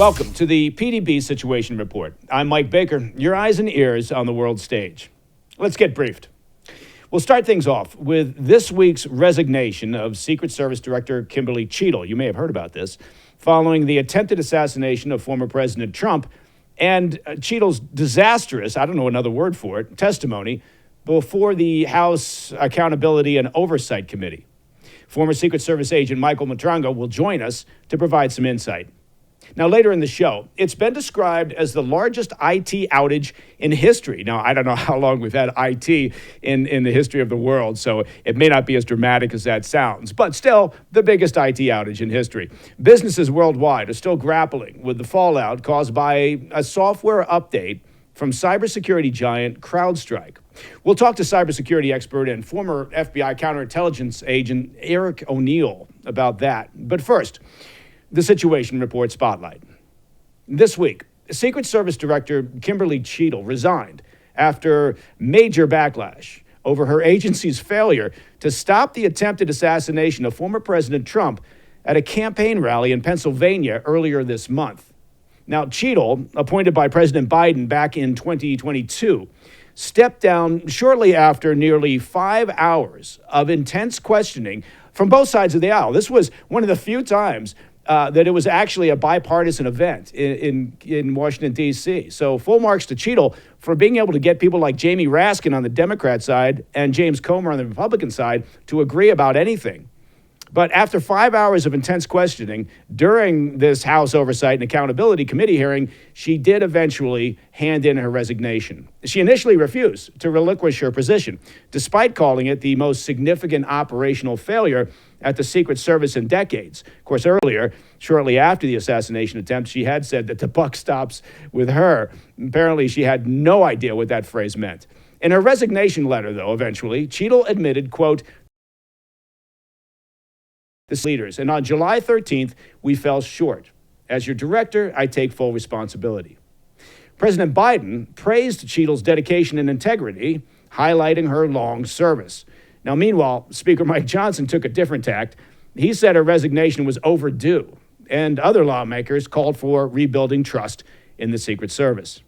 Welcome to the PDB Situation Report. I'm Mike Baker, your eyes and ears on the world stage. Let's get briefed. We'll start things off with this week's resignation of Secret Service Director Kimberly Cheatle. You may have heard about this, following the attempted assassination of former President Trump and Cheatle's disastrous, I don't know another word for it, testimony before the House Accountability and Oversight Committee. Former Secret Service agent Michael Matranga will join us to provide some insight. Now, later in the show, it's been described as the largest IT outage in history. Now, I don't know how long we've had IT in the history of the world, so it may not be as dramatic as that sounds, but still the biggest IT outage in history. Businesses worldwide are still grappling with the fallout caused by a software update from cybersecurity giant CrowdStrike. We'll talk to cybersecurity expert and former FBI Counterintelligence agent Eric O'Neill about that. But first, the Situation Report Spotlight. This week, Secret Service Director Kimberly Cheatle resigned after major backlash over her agency's failure to stop the attempted assassination of former President Trump at a campaign rally in Pennsylvania earlier this month. Now, Cheatle, appointed by President Biden back in 2022, stepped down shortly after nearly 5 hours of intense questioning from both sides of the aisle. This was one of the few times that it was actually a bipartisan event in Washington, D.C. So full marks to Cheatle for being able to get people like Jamie Raskin on the Democrat side and James Comer on the Republican side to agree about anything. But after 5 hours of intense questioning during this House Oversight and Accountability Committee hearing, she did eventually hand in her resignation. She initially refused to relinquish her position, despite calling it the most significant operational failure at the Secret Service in decades. Of course, earlier, shortly after the assassination attempt, she had said that the buck stops with her. Apparently, she had no idea what that phrase meant. In her resignation letter, though, eventually, Cheatle admitted, quote, "The leaders, and on July 13th, we fell short. As your director, I take full responsibility." President Biden praised Cheatle's dedication and integrity, highlighting her long service. Now, meanwhile, Speaker Mike Johnson took a different tack. He said her resignation was overdue, and other lawmakers called for rebuilding trust in the Secret Service.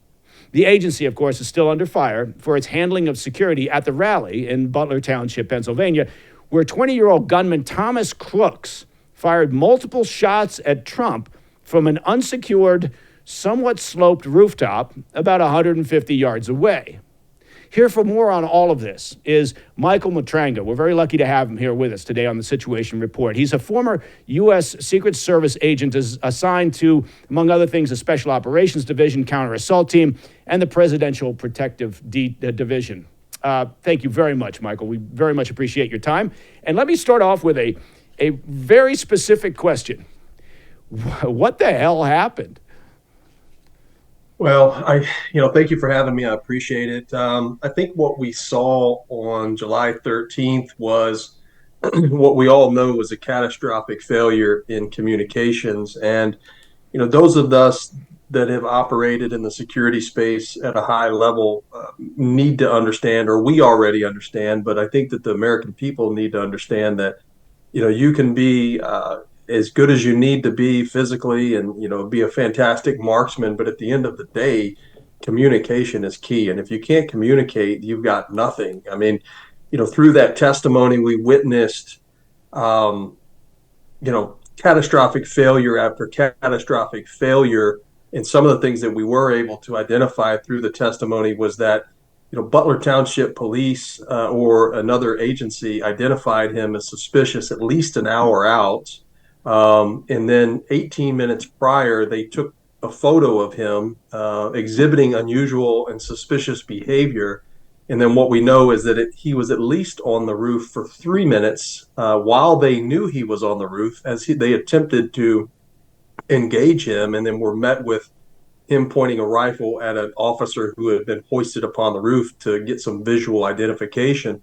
The agency, of course, is still under fire for its handling of security at the rally in Butler Township, Pennsylvania, where 20-year-old gunman Thomas Crooks fired multiple shots at Trump from an unsecured, somewhat sloped rooftop about 150 yards away. Here for more on all of this is Michael Matranga. We're very lucky to have him here with us today on the Situation Report. He's a former U.S. Secret Service agent assigned to, among other things, the Special Operations Division, Counter Assault Team, and the Presidential Protective Division. Thank you very much, Michael. We very much appreciate your time. And let me start off with a very specific question. What the hell happened? Well, thank you for having me. I appreciate it. I think what we saw on July 13th was what we all know was a catastrophic failure in communications. And, those of us that have operated in the security space at a high level need to understand, or we already understand, but I think that the American people need to understand that, you can be as good as you need to be physically and, be a fantastic marksman. But at the end of the day, communication is key. And if you can't communicate, you've got nothing. I mean, through that testimony, we witnessed, catastrophic failure after catastrophic failure. And some of the things that we were able to identify through the testimony was that, Butler Township Police or another agency identified him as suspicious at least an hour out. And then 18 minutes prior, they took a photo of him exhibiting unusual and suspicious behavior. And then what we know is that he was at least on the roof for 3 minutes while they knew he was on the roof as they attempted to engage him, and then were met with him pointing a rifle at an officer who had been hoisted upon the roof to get some visual identification.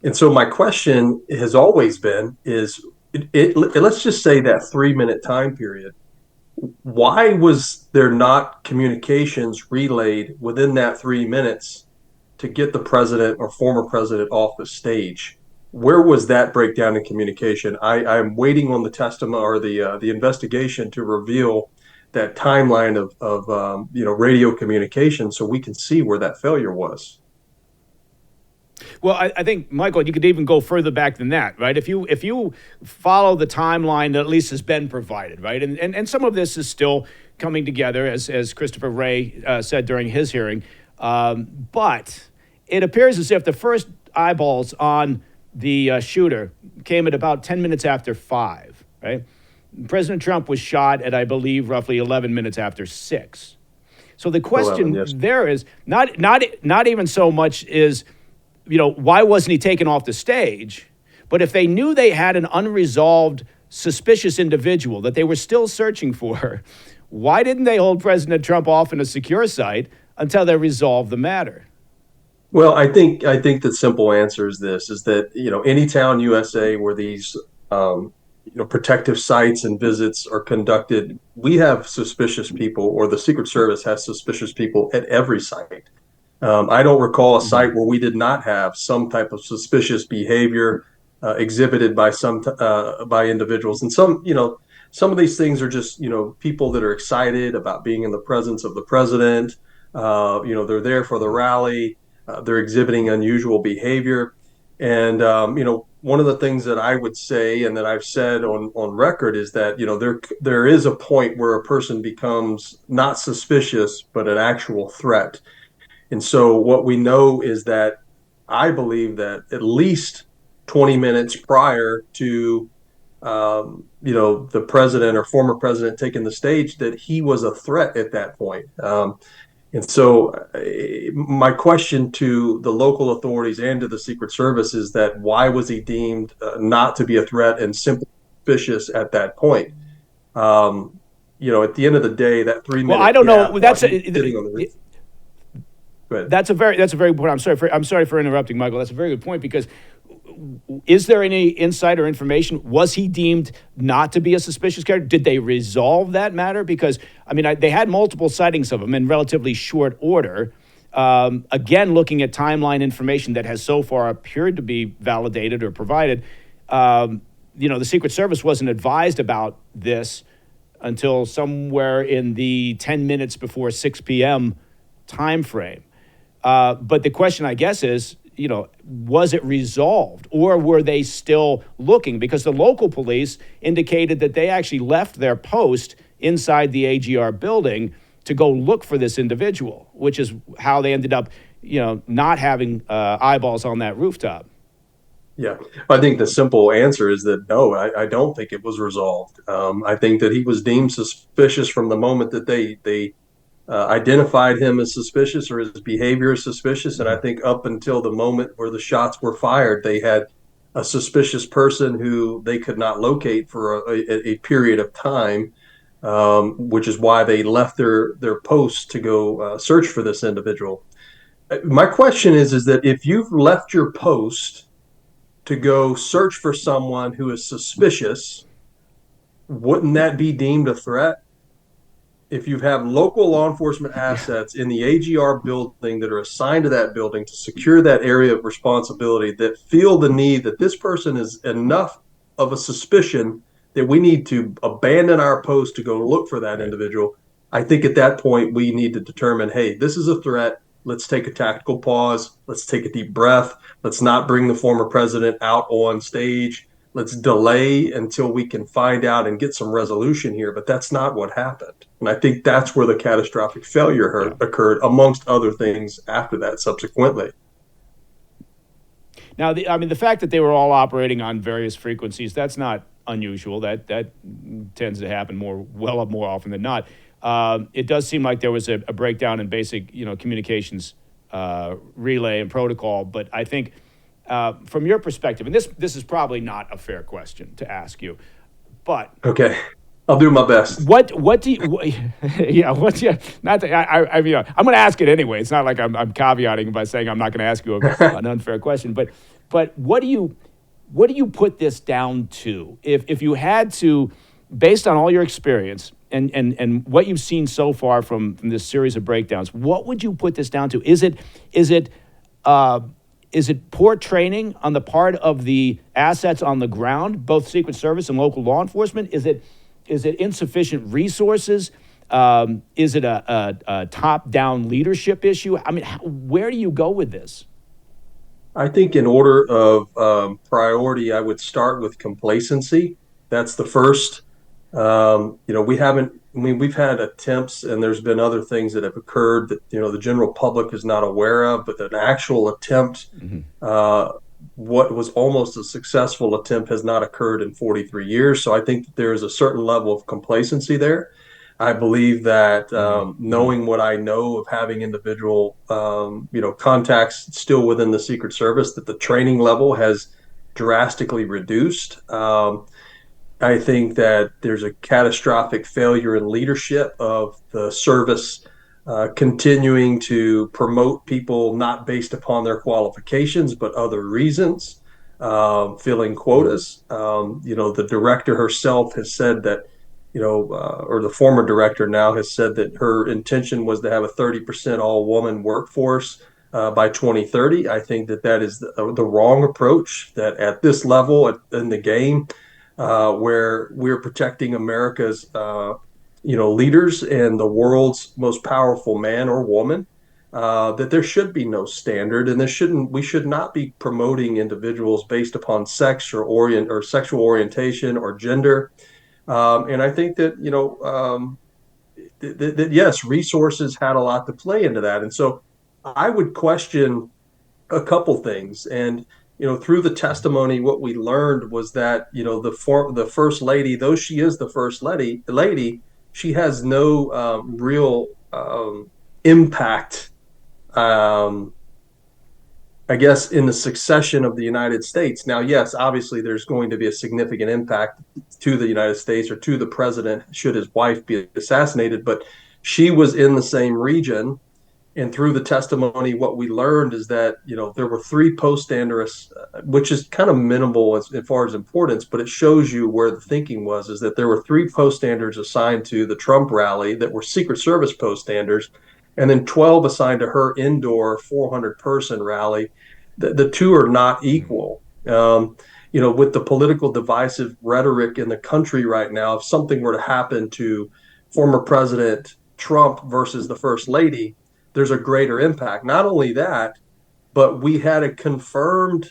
And so my question has always been let's just say that 3 minute time period. Why was there not communications relayed within that 3 minutes to get the president or former president off the stage? Where was that breakdown in communication? I'm waiting on the testimony or the investigation to reveal timeline of radio communication so we can see where that failure was. Well, I think, Michael, you could even go further back than that, right? If you follow the timeline that at least has been provided, right? And some of this is still coming together, as Christopher Wray said during his hearing. But it appears as if the first eyeballs on the shooter came at about 10 minutes after 5, right? President Trump was shot at, I believe, roughly 11 minutes after 6. So the question 11, yes. there is not even so much is, why wasn't he taken off the stage? But if they knew they had an unresolved, suspicious individual that they were still searching for, why didn't they hold President Trump off in a secure site until they resolved the matter? Well, I think the simple answer is this: is that any town USA where these protective sites and visits are conducted, we have suspicious people, or the Secret Service has suspicious people at every site. I don't recall a site where we did not have some type of suspicious behavior exhibited by by individuals. And some of these things are just people that are excited about being in the presence of the president. They're there for the rally. They're exhibiting unusual behavior. And one of the things that I would say, and that I've said on record, is that there is a point where a person becomes not suspicious but an actual threat. And so what we know is that I believe that at least 20 minutes prior to, the president or former president taking the stage, that he was a threat at that point. And so my question to the local authorities and to the Secret Service is that why was he deemed not to be a threat and simply suspicious at that point? At the end of the day, that 3 minute. Well, I don't know. That's a very good point. I'm sorry for interrupting, Michael. That's a very good point, because is there any insider information? Was he deemed not to be a suspicious character? Did they resolve that matter? Because they had multiple sightings of him in relatively short order. Again, looking at timeline information that has so far appeared to be validated or provided, the Secret Service wasn't advised about this until somewhere in the 10 minutes before 6 p.m. time frame. But the question, I guess, is, was it resolved, or were they still looking? Because the local police indicated that they actually left their post inside the AGR building to go look for this individual, which is how they ended up, not having eyeballs on that rooftop. Yeah, I think the simple answer is that no, I don't think it was resolved. I think that he was deemed suspicious from the moment that they identified him as suspicious, or his behavior as suspicious. And I think up until the moment where the shots were fired, they had a suspicious person who they could not locate for a period of time, which is why they left their posts to go search for this individual. My question is that if you've left your post to go search for someone who is suspicious, wouldn't that be deemed a threat? If you have local law enforcement assets in the AGR building that are assigned to that building to secure that area of responsibility, that feel the need that this person is enough of a suspicion that we need to abandon our post to go look for that individual, I think at that point we need to determine, hey, this is a threat. Let's take a tactical pause. Let's take a deep breath. Let's not bring the former president out on stage. Let's delay until we can find out and get some resolution here. But that's not what happened. And I think that's where the catastrophic failure occurred, amongst other things after that subsequently. Now, the fact that they were all operating on various frequencies, that's not unusual. That tends to happen more often than not. It does seem like there was a breakdown in basic, communications relay and protocol. But I think from your perspective, and this is probably not a fair question to ask you, but okay, I'll do my best. What do you? Not that I'm going to ask it anyway. It's not like I'm caveating by saying I'm not going to ask you an unfair question. But what do you put this down to? If you had to, based on all your experience and what you've seen so far from this series of breakdowns, what would you put this down to? Is it poor training on the part of the assets on the ground, both Secret Service and local law enforcement? Is it insufficient resources? Is it a top-down leadership issue? I mean, where do you go with this? I think in order of priority, I would start with complacency. That's the first. We haven't, I mean, we've had attempts and there's been other things that have occurred that, the general public is not aware of, but an actual attempt, what was almost a successful attempt has not occurred in 43 years. So I think that there is a certain level of complacency there. I believe that knowing what I know of having individual, contacts still within the Secret Service, that the training level has drastically reduced. I think that there's a catastrophic failure in leadership of the service continuing to promote people not based upon their qualifications, but other reasons, filling quotas. The director herself has said that, or the former director now has said that her intention was to have a 30% all-woman workforce by 2030. I think that is the wrong approach, that at this level in the game, where we're protecting America's, leaders and the world's most powerful man or woman, that there should be no standard, and we should not be promoting individuals based upon sex or sexual orientation or gender. And I think that, yes, resources had a lot to play into that. And so I would question a couple things. And, through the testimony, what we learned was that, the first lady, though she is the first lady, she has no real impact, I guess, in the succession of the United States. Now, yes, obviously there's going to be a significant impact to the United States or to the president should his wife be assassinated, but she was in the same region. And through the testimony, what we learned is that, there were three post-standards, which is kind of minimal as far as importance, but it shows you where the thinking was, is that there were three post-standards assigned to the Trump rally that were Secret Service post-standards, and then 12 assigned to her indoor 400-person rally. The two are not equal. With the political divisive rhetoric in the country right now, if something were to happen to former President Trump versus the First Lady, there's a greater impact. Not only that, but we had a confirmed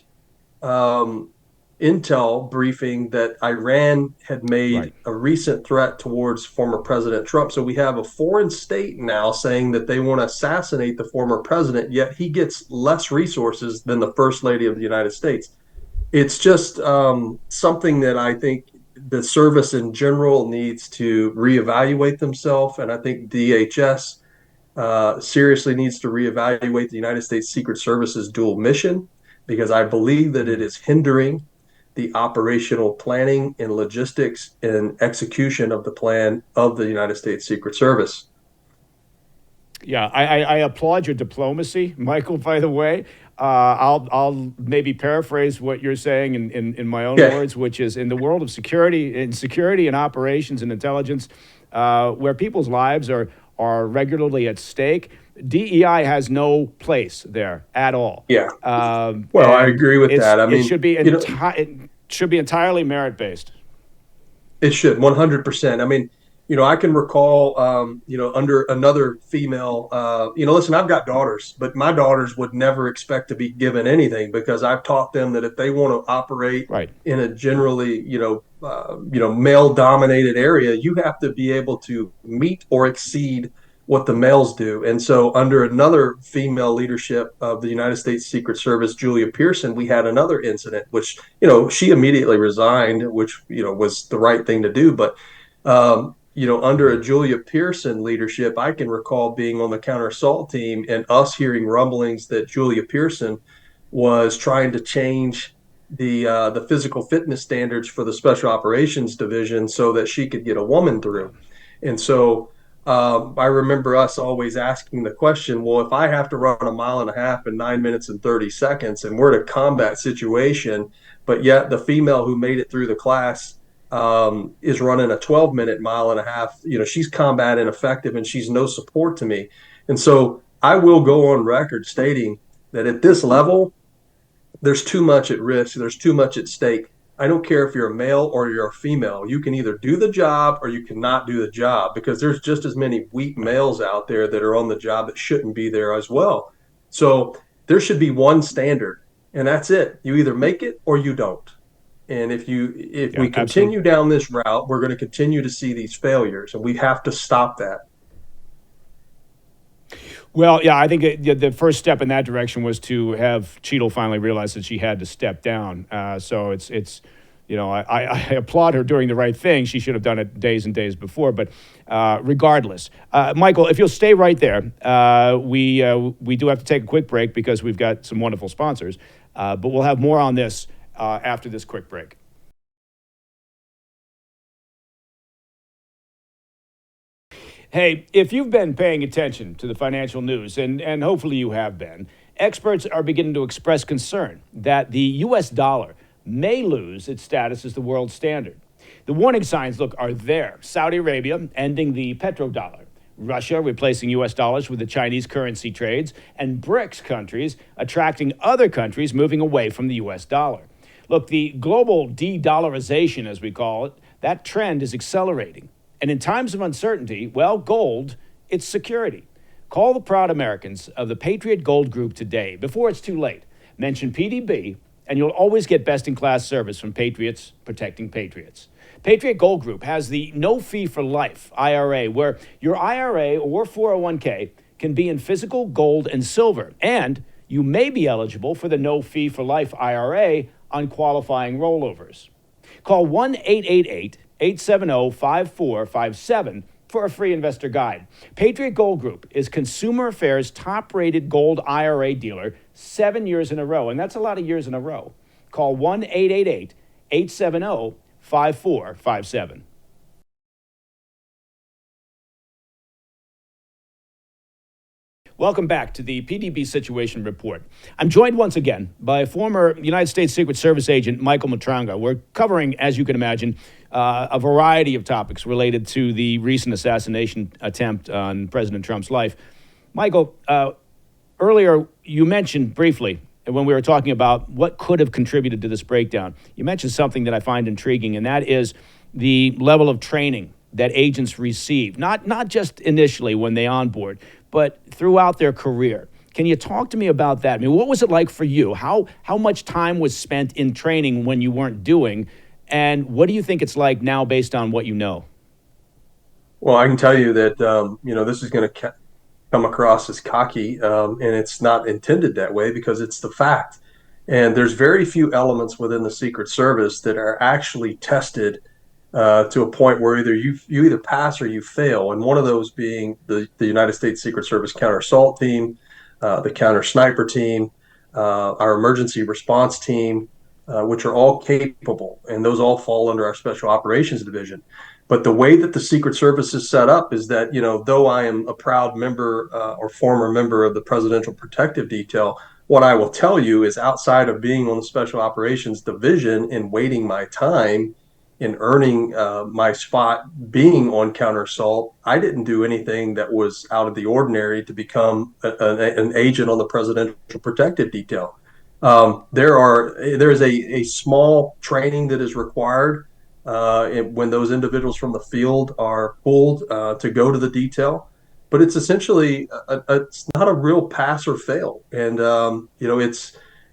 intel briefing that Iran had made a recent threat towards former President Trump. So we have a foreign state now saying that they want to assassinate the former president, yet he gets less resources than the First Lady of the United States. It's just something that I think the service in general needs to reevaluate themselves. And I think DHS seriously needs to reevaluate the United States Secret Service's dual mission, because I believe that it is hindering the operational planning and logistics and execution of the plan of the United States Secret Service. Yeah, I applaud your diplomacy, Michael, by the way. I'll maybe paraphrase what you're saying in my own words, which is, in the world of security and operations and intelligence, where people's lives are regularly at stake, DEI has no place there at all. Yeah. Well, I agree with that. I mean, it should be entirely merit-based. It should, 100%. I mean, I can recall, under another female, listen, I've got daughters, but my daughters would never expect to be given anything, because I've taught them that if they want to operate in a generally, male-dominated area, you have to be able to meet or exceed what the males do. And so under another female leadership of the United States Secret Service, Julia Pearson, we had another incident, which, she immediately resigned, which, was the right thing to do. But, under a Julia Pearson leadership, I can recall being on the counter assault team and us hearing rumblings that Julia Pearson was trying to change the physical fitness standards for the Special Operations Division so that she could get a woman through. And so I remember us always asking the question, well, if I have to run a mile and a half in 9 minutes and 30 seconds and we're in a combat situation, but yet the female who made it through the class is running a 12-minute mile and a half, she's combat ineffective and she's no support to me. And so I will go on record stating that at this level, there's too much at risk. There's too much at stake I don't care if you're a male or you're a female. You can either do the job or you cannot do the job, because there's just as many weak males out there that are on the job that shouldn't be there as well. So there should be one standard, and that's it. You either make it or you don't. And if Yeah, we absolutely. continue down this route, we're going to continue to see these failures, and we have to stop that. Well, yeah, I think the first step in that direction was to have Cheatle finally realize that she had to step down. So it's I applaud her doing the right thing. She should have done it days and days before. But regardless, Michael, if you'll stay right there, we do have to take a quick break because we've got some wonderful sponsors. But we'll have more on this after this quick break. Hey, if you've been paying attention to the financial news, and hopefully you have been, experts are beginning to express concern that the U.S. dollar may lose its status as the world standard. The warning signs, look, are there. Saudi Arabia ending the petrodollar, Russia replacing U.S. dollars with the Chinese currency trades, and BRICS countries attracting other countries moving away from the U.S. dollar. Look, the global de-dollarization, as we call it, that trend is accelerating. And in times of uncertainty, well, gold, it's security. Call the proud Americans of the Patriot Gold Group today, before it's too late. Mention PDB, and you'll always get best-in-class service from Patriots protecting Patriots. Patriot Gold Group has the no fee for life IRA, where your IRA or 401k can be in physical gold and silver, and you may be eligible for the no fee for life IRA on qualifying rollovers. Call 1-888-870-5457 for a free investor guide. Patriot Gold Group is Consumer Affairs' top-rated gold IRA dealer 7 years in a row, and that's a lot of years in a row. Call 1-888-870-5457. Welcome back to the PDB Situation Report. I'm joined once again by former United States Secret Service agent Michael Matranga. We're covering, as you can imagine, a variety of topics related to the recent assassination attempt on President Trump's life. Michael, earlier you mentioned briefly when we were talking about what could have contributed to this breakdown, you mentioned something that I find intriguing, and that is the level of training that agents receive, not just initially when they onboard, but throughout their career. Can you talk to me about that? I mean, what was it like for you? How much time was spent in training when you weren't doing? And what do you think it's like now based on what you know? Well, I can tell you that this is going to come across as cocky, and it's not intended that way because it's the fact. And there's very few elements within the Secret Service that are actually tested to a point where you either pass or you fail. And one of those being the United States Secret Service counter assault team, the counter sniper team, our emergency response team, which are all capable, and those all fall under our Special Operations Division. But the way that the Secret Service is set up is that, though I am a proud member or former member of the Presidential Protective Detail, what I will tell you is outside of being on the Special Operations Division and waiting my time in earning my spot being on counter assault, I didn't do anything that was out of the ordinary to become an agent on the Presidential Protective Detail. There is a small training that is required when those individuals from the field are pulled to go to the detail, but it's essentially it's not a real pass or fail, and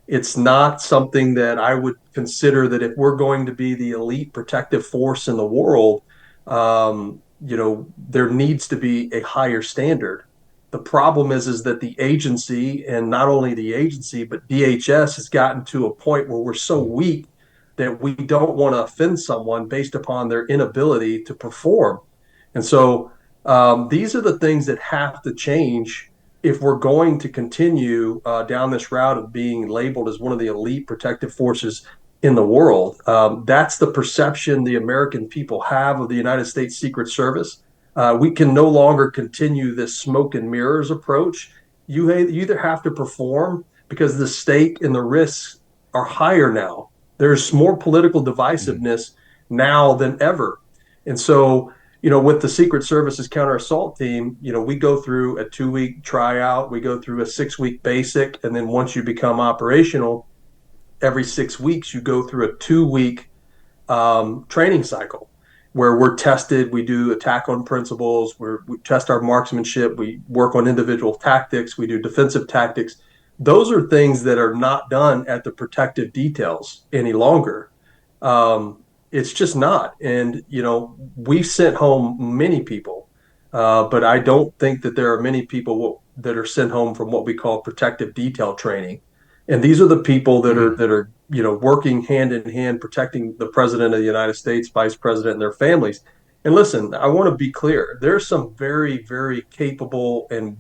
it's not something that I would consider that if we're going to be the elite protective force in the world, there needs to be a higher standard. The problem is that the agency, and not only the agency, but DHS has gotten to a point where we're so weak that we don't want to offend someone based upon their inability to perform. And so these are the things that have to change if we're going to continue down this route of being labeled as one of the elite protective forces in the world. That's the perception the American people have of the United States Secret Service. We can no longer continue this smoke and mirrors approach. You either have to perform because the stake and the risks are higher now. There's more political divisiveness now than ever. And so, with the Secret Service's counter assault team, we go through a 2-week tryout, we go through a 6-week basic, and then once you become operational, every 6 weeks, you go through a 2-week training cycle where we're tested. We do attack on principles, we test our marksmanship, we work on individual tactics, we do defensive tactics. Those are things that are not done at the protective details any longer. It's just not. And, we sent home many people, but I don't think that there are many people that are sent home from what we call protective detail training. And these are the people that are working hand in hand, protecting the president of the United States, vice president, and their families. And listen, I want to be clear. There's some very, very capable and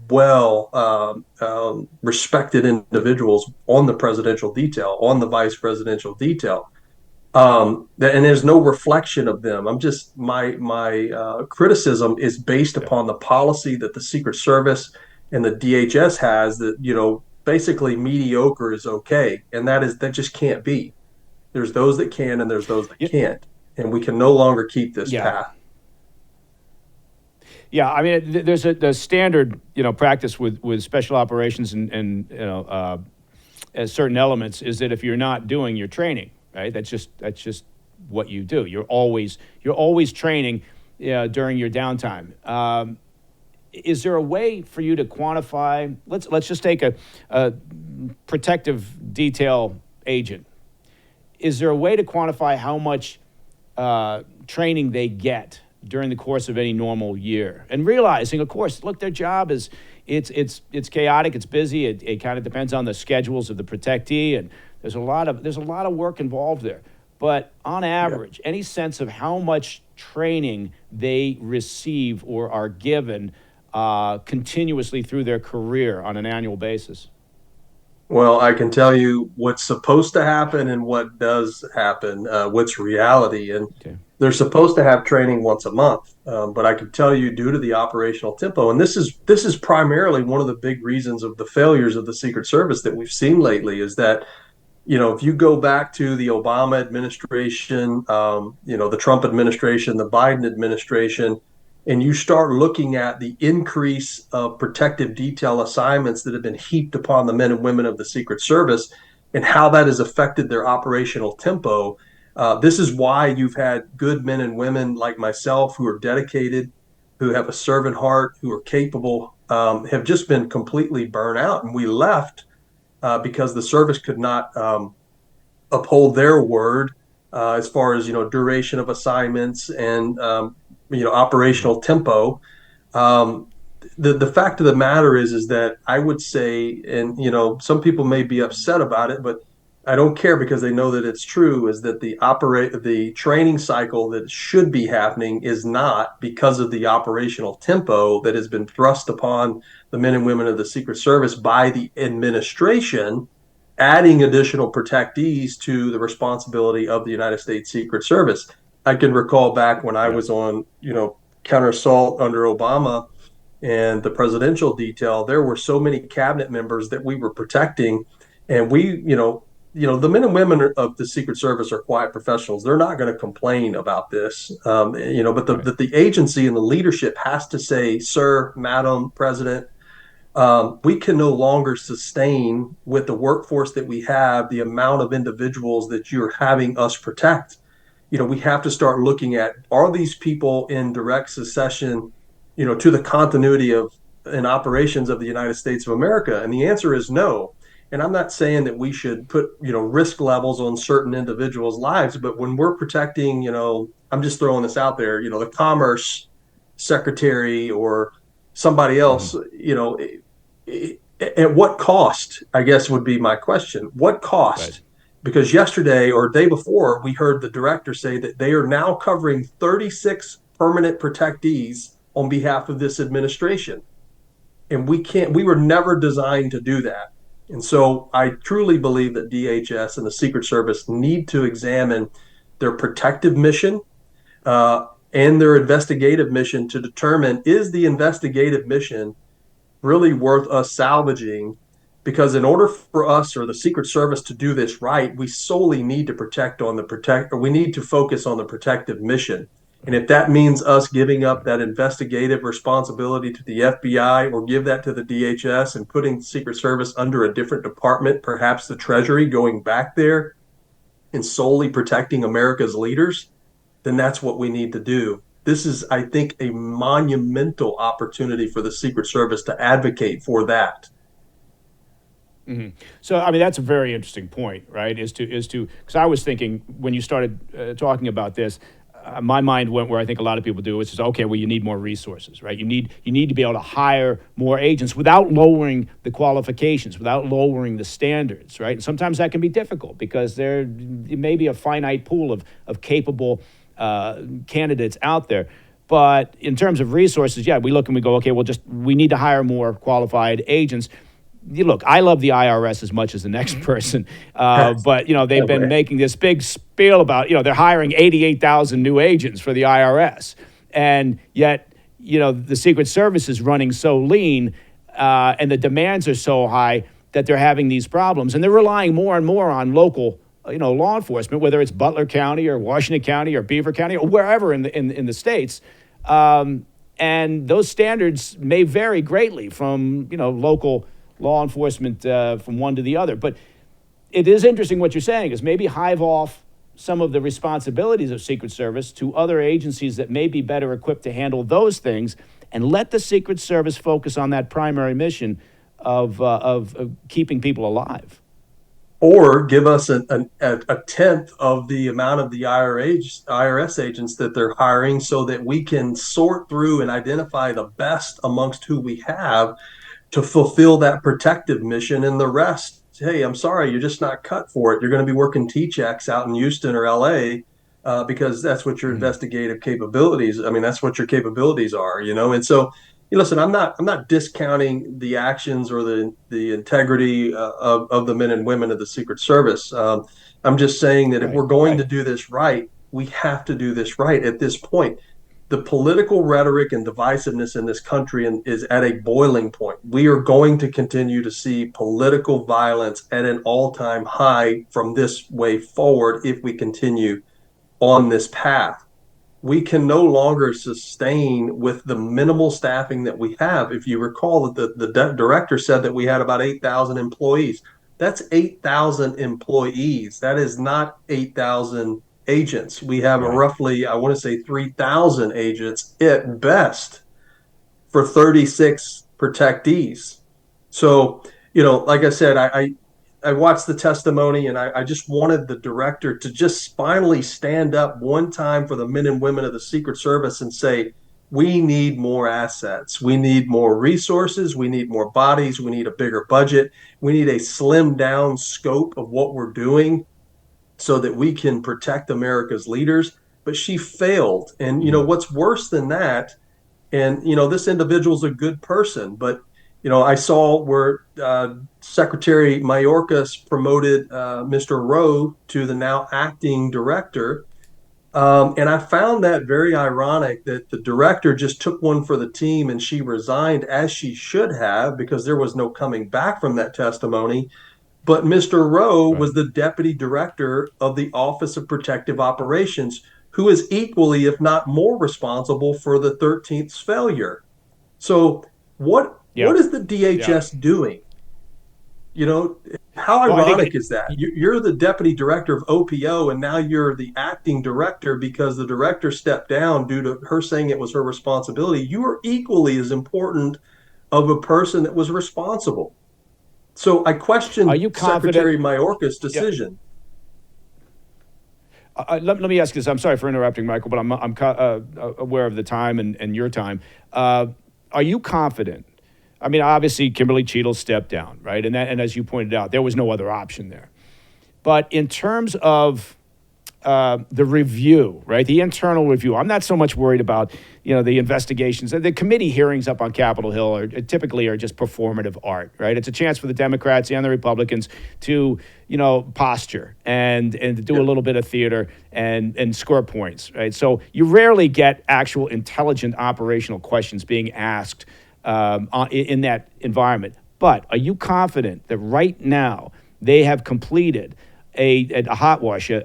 respected individuals on the presidential detail, on the vice presidential detail. And there's no reflection of them. I'm just my criticism is based upon the policy that the Secret Service and the DHS has, that basically mediocre is okay, and that just can't be. There's those that can, and there's those that can't, and we can no longer keep this path. Yeah, I mean, there's a standard, practice with special operations and as certain elements is that if you're not doing your training, right, that's just what you do. You're always training during your downtime. Is there a way for you to quantify? Let's just take a protective detail agent. Is there a way to quantify how much training they get during the course of any normal year? And realizing, of course, look, their job is it's chaotic, it's busy. It kind of depends on the schedules of the protectee, and there's a lot of work involved there. But on average, any sense of how much training they receive or are given continuously through their career on an annual basis? Well, I can tell you what's supposed to happen and what does happen, what's reality. And they're supposed to have training once a month. But I can tell you, due to the operational tempo, and this is primarily one of the big reasons of the failures of the Secret Service that we've seen lately, is that, if you go back to the Obama administration, the Trump administration, the Biden administration, and you start looking at the increase of protective detail assignments that have been heaped upon the men and women of the Secret Service and how that has affected their operational tempo, this is why you've had good men and women like myself who are dedicated, who have a servant heart, who are capable, have just been completely burnt out. And we left because the service could not uphold their word as far as duration of assignments and operational tempo. The fact of the matter is that I would say, and some people may be upset about it, but I don't care because they know that it's true, is that the training cycle that should be happening is not, because of the operational tempo that has been thrust upon the men and women of the Secret Service by the administration, adding additional protectees to the responsibility of the United States Secret Service. I can recall back when I was on, counter assault under Obama and the presidential detail, there were so many cabinet members that we were protecting, and we, the men and women of the Secret Service are quiet professionals. They're not going to complain about this, but the agency and the leadership has to say, sir, madam, president, we can no longer sustain, with the workforce that we have, the amount of individuals that you're having us protect. We have to start looking at, are these people in direct succession, to the continuity of and operations of the United States of America? And the answer is no. And I'm not saying that we should put, risk levels on certain individuals' lives, but when we're protecting, I'm just throwing this out there, the Commerce Secretary or somebody else, at what cost, I guess would be my question. What cost? Right. Because yesterday or day before, we heard the director say that they are now covering 36 permanent protectees on behalf of this administration. And we were never designed to do that. And so I truly believe that DHS and the Secret Service need to examine their protective mission and their investigative mission to determine, is the investigative mission really worth us salvaging? Because in order for us or the Secret Service to do this right, we solely need to we need to focus on the protective mission. And if that means us giving up that investigative responsibility to the FBI or give that to the DHS and putting the Secret Service under a different department, perhaps the Treasury, going back there, in solely protecting America's leaders, then that's what we need to do. This is, I think, a monumental opportunity for the Secret Service to advocate for that. So, I mean, that's a very interesting point, right? Because I was thinking when you started talking about this, my mind went where I think a lot of people do, which is, okay, well, you need more resources, right? You need to be able to hire more agents without lowering the qualifications, without lowering the standards, right? And sometimes that can be difficult because there may be a finite pool of capable candidates out there. But in terms of resources, yeah, we look and we go, okay, we need to hire more qualified agents. Look, I love the IRS as much as the next person, but they've been making this big spiel about they're hiring 88,000 new agents for the IRS, and yet the Secret Service is running so lean, and the demands are so high that they're having these problems, and they're relying more and more on local law enforcement, whether it's Butler County or Washington County or Beaver County or wherever in the states. And those standards may vary greatly from local law enforcement from one to the other. But it is interesting what you're saying is maybe hive off some of the responsibilities of Secret Service to other agencies that may be better equipped to handle those things, and let the Secret Service focus on that primary mission of keeping people alive. Or give us a tenth of the amount of the IRS agents that they're hiring so that we can sort through and identify the best amongst who we have to fulfill that protective mission, and the rest, hey, I'm sorry, you're just not cut for it. You're going to be working T-checks out in Houston or LA because that's what your investigative capabilities. I mean, that's what your capabilities are, And so, listen, I'm not discounting the actions or the integrity of the men and women of the Secret Service. I'm just saying that if we're going to do this right, we have to do this right at this point. The political rhetoric and divisiveness in this country is at a boiling point. We are going to continue to see political violence at an all-time high from this way forward if we continue on this path. We can no longer sustain with the minimal staffing that we have. If you recall that the director said that we had about 8,000 employees. That's 8,000 employees. That is not 8,000 agents. We have roughly, I want to say 3,000 agents at best for 36 protectees. So, like I said, I watched the testimony and I just wanted the director to just finally stand up one time for the men and women of the Secret Service and say, we need more assets. We need more resources. We need more bodies. We need a bigger budget. We need a slimmed down scope of what we're doing so that we can protect America's leaders. But she failed. And, what's worse than that, and, this individual's a good person, but, I saw where Secretary Mayorkas promoted Mr. Rowe to the now acting director. And I found that very ironic that the director just took one for the team and she resigned, as she should have, because there was no coming back from that testimony. But Mr. Rowe was the deputy director of the Office of Protective Operations, who is equally, if not more, responsible for the 13th's failure. So what is the DHS doing? How ironic is that? You're the deputy director of OPO, and now you're the acting director because the director stepped down due to her saying it was her responsibility. You are equally as important of a person that was responsible. So I question Secretary Mayorkas' decision. Let me ask you this. I'm sorry for interrupting, Michael, but I'm aware of the time and your time. Are you confident? I mean, obviously, Kimberly Cheatle stepped down, right? And as you pointed out, there was no other option there. But in terms of the review, right, the internal review, I'm not so much worried about, the investigations. The committee hearings up on Capitol Hill typically are just performative art, right? It's a chance for the Democrats and the Republicans to, posture and do a little bit of theater and score points, right? So you rarely get actual intelligent operational questions being asked in that environment. But are you confident that right now they have completed a hot wash, a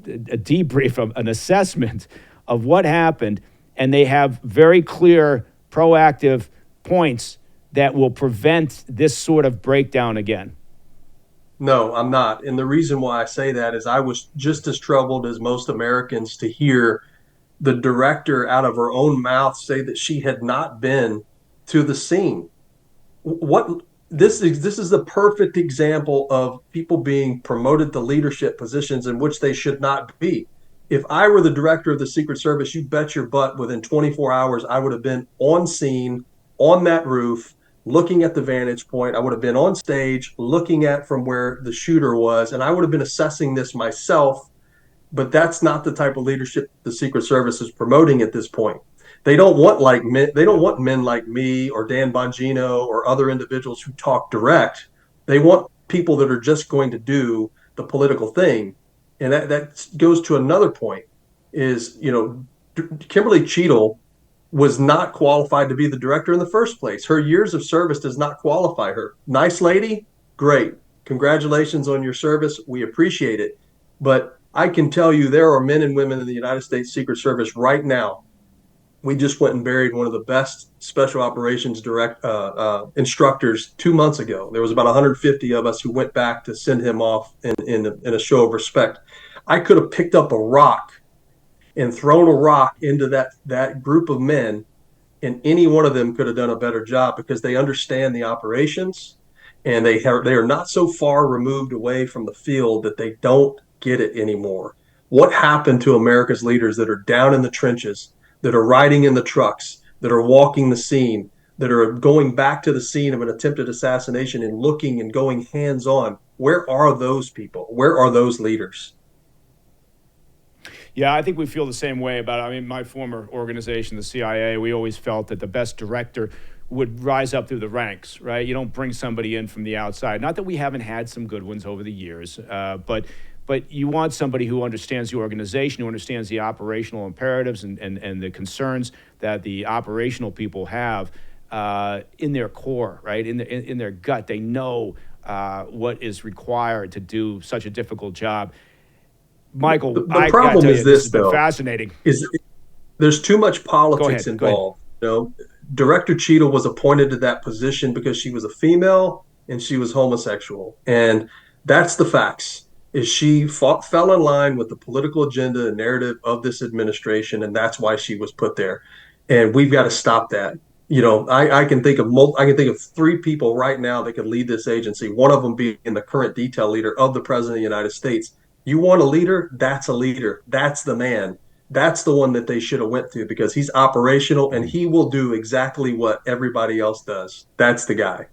debrief, an assessment of what happened, and they have very clear, proactive points that will prevent this sort of breakdown again? No, I'm not. And the reason why I say that is I was just as troubled as most Americans to hear the director out of her own mouth say that she had not been to the scene. What this is the perfect example of people being promoted to leadership positions in which they should not be. If I were the director of the Secret Service, you bet your butt within 24 hours I would have been on scene, on that roof, looking at the vantage point. I would have been on stage looking at from where the shooter was, and I would have been assessing this myself. But that's not the type of leadership the Secret Service is promoting at this point. They don't want like men. They don't want men like me or Dan Bongino or other individuals who talk direct. They want people that are just going to do the political thing, and that goes to another point. Is Kimberly Cheatle was not qualified to be the director in the first place. Her years of service does not qualify her. Nice lady, great. Congratulations on your service. We appreciate it. But I can tell you there are men and women in the United States Secret Service right now. We just went and buried one of the best special operations direct instructors 2 months ago. There was about 150 of us who went back to send him off in a show of respect. I could have picked up a rock and thrown a rock into that group of men, and any one of them could have done a better job because they understand the operations, and they are not so far removed away from the field that they don't get it anymore. What happened to America's leaders that are down in the trenches, that are riding in the trucks, that are walking the scene, that are going back to the scene of an attempted assassination and looking and going hands-on? Where are those people? Where are those leaders? Yeah, I think we feel the same way about it. I mean, my former organization, the CIA, we always felt that the best director would rise up through the ranks, right? You don't bring somebody in from the outside. Not that we haven't had some good ones over the years, but you want somebody who understands the organization, who understands the operational imperatives and the concerns that the operational people have in their core, right? In their gut. They know what is required to do such a difficult job. Michael, The problem is this has this, been though, fascinating. is there's too much politics Go ahead. involved. Director Cheatle was appointed to that position because she was a female and she was homosexual, and that's the facts. Is she fell in line with the political agenda and narrative of this administration, and that's why she was put there. And we've got to stop that. I can think of three people right now that could lead this agency. One of them being the current detail leader of the President of the United States. You want a leader? That's a leader. That's the man. That's the one that they should have went to because he's operational and he will do exactly what everybody else does. That's the guy.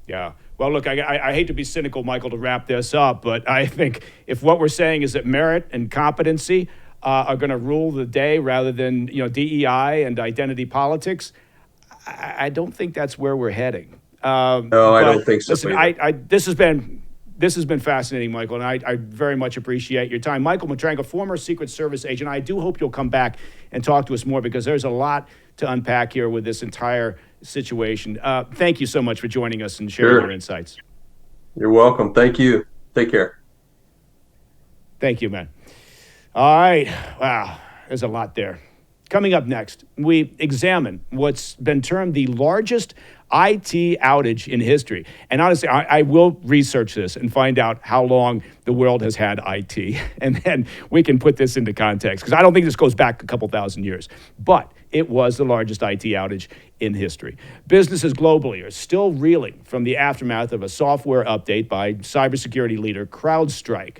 Yeah. Well, look, I hate to be cynical, Michael, to wrap this up, but I think if what we're saying is that merit and competency are going to rule the day rather than DEI and identity politics, I don't think that's where we're heading. No, I don't think so. Listen, this has been fascinating, Michael, and I very much appreciate your time. Michael Matranga, former Secret Service agent. I do hope you'll come back and talk to us more because there's a lot to unpack here with this entire situation. Thank you so much for joining us and sharing your insights. You're welcome. Thank you. Take care. Thank you, man. All right. Wow. There's a lot there. Coming up next, we examine what's been termed the largest IT outage in history. And honestly, I will research this and find out how long the world has had IT. And then we can put this into context, because I don't think this goes back a couple thousand years. But it was the largest IT outage in history. Businesses globally are still reeling from the aftermath of a software update by cybersecurity leader CrowdStrike.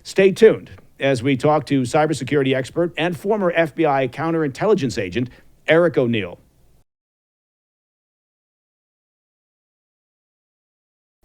Stay tuned as we talk to cybersecurity expert and former FBI Counterintelligence agent Eric O'Neill.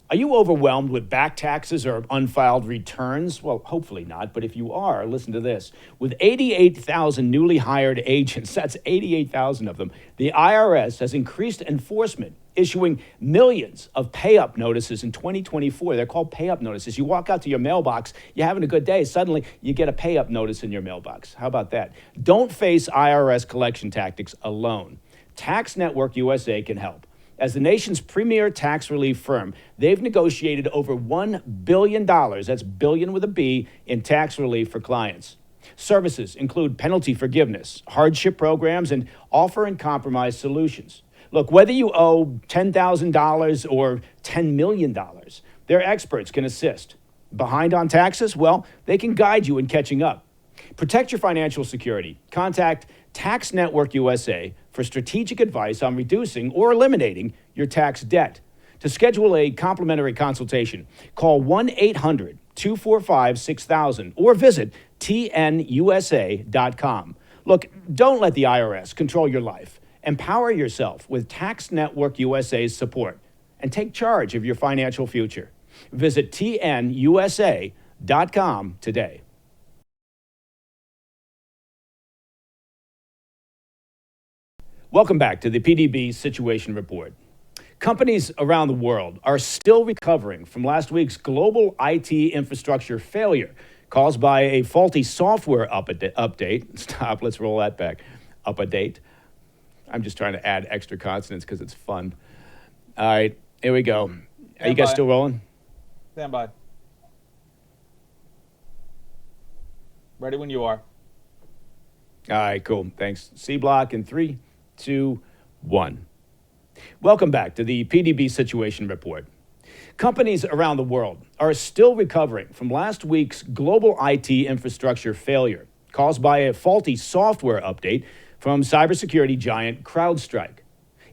Are you overwhelmed with back taxes or unfiled returns? Well, hopefully not, but if you are, listen to this. With 88,000 newly hired agents, that's 88,000 of them, the IRS has increased enforcement, issuing millions of pay-up notices in 2024. They're called pay-up notices. You walk out to your mailbox, you're having a good day, suddenly you get a pay-up notice in your mailbox. How about that? Don't face IRS collection tactics alone. Tax Network USA can help. As the nation's premier tax relief firm, they've negotiated over $1 billion, that's billion with a B, in tax relief for clients. Services include penalty forgiveness, hardship programs, and offer and compromise solutions. Look, whether you owe $10,000 or $10 million, Their experts can assist. Behind on taxes? Well, they can guide you in catching up. Protect your financial security. Contact Tax Network USA for strategic advice on reducing or eliminating your tax debt. To schedule a complimentary consultation, call 1-800-245-6000 or visit tnusa.com. Look, don't let the IRS control your life. Empower yourself with Tax Network USA's support and take charge of your financial future. Visit tnusa.com today. Welcome back to the PDB Situation Report. Companies around the world are still recovering from last week's global IT infrastructure failure caused by a faulty software update. Stop, let's roll that back. Update. I'm just trying to add extra consonants because it's fun. All right, here we go. Are you guys still rolling? Stand by. Ready when you are. All right, cool. Thanks. C block in 3, 2, 1. Welcome back to the PDB Situation Report. Companies around the world are still recovering from last week's global IT infrastructure failure caused by a faulty software update from cybersecurity giant CrowdStrike.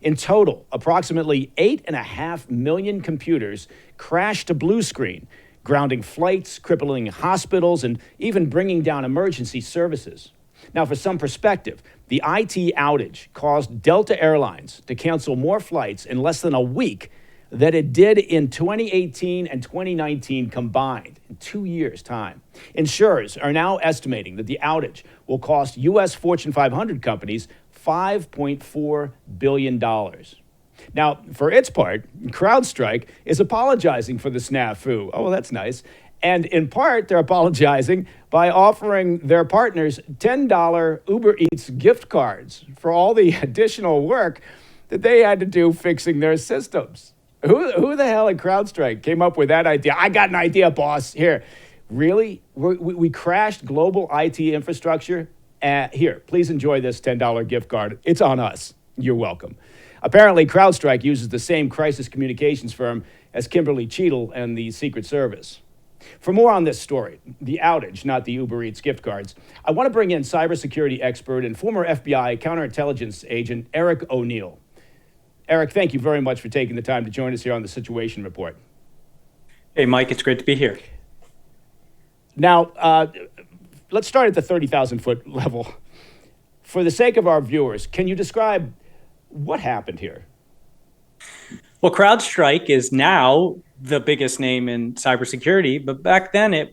In total, approximately 8.5 million computers crashed to blue screen, grounding flights, crippling hospitals, and even bringing down emergency services. Now, for some perspective, the IT outage caused Delta Airlines to cancel more flights in less than a week than it did in 2018 and 2019 combined, in 2 years' time. Insurers are now estimating that the outage will cost U.S. Fortune 500 companies $5.4 billion. Now, for its part, CrowdStrike is apologizing for the snafu. Oh, well, that's nice. And in part, they're apologizing by offering their partners $10 Uber Eats gift cards for all the additional work that they had to do fixing their systems. Who the hell at CrowdStrike came up with that idea? I got an idea, boss. Here, really? We crashed global IT infrastructure? Here, please enjoy this $10 gift card. It's on us. You're welcome. Apparently, CrowdStrike uses the same crisis communications firm as Kimberly, Cheatle, and the Secret Service. For more on this story, the outage, not the Uber Eats gift cards, I want to bring in cybersecurity expert and former FBI Counterintelligence agent Eric O'Neill. Eric, thank you very much for taking the time to join us here on the Situation Report. Hey, Mike, it's great to be here. Now, let's start at the 30,000-foot level. For the sake of our viewers, can you describe what happened here? Well, CrowdStrike is now the biggest name in cybersecurity, but back then,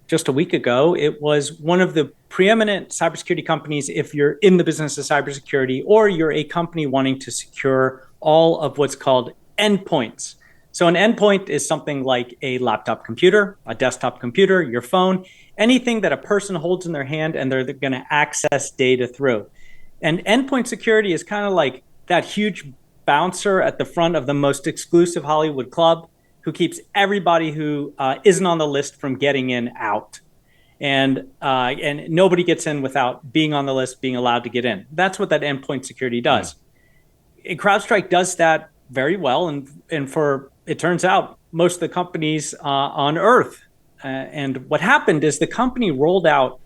just a week ago, it was one of the preeminent cybersecurity companies if you're in the business of cybersecurity or you're a company wanting to secure all of what's called endpoints. So an endpoint is something like a laptop computer, a desktop computer, your phone, anything that a person holds in their hand and they're going to access data through. And endpoint security is kind of like that huge bouncer at the front of the most exclusive Hollywood club who keeps everybody who isn't on the list from getting in out. And nobody gets in without being on the list, being allowed to get in. That's what that endpoint security does. And CrowdStrike does that very well. And for, it turns out, most of the companies on Earth. And what happened is the company rolled out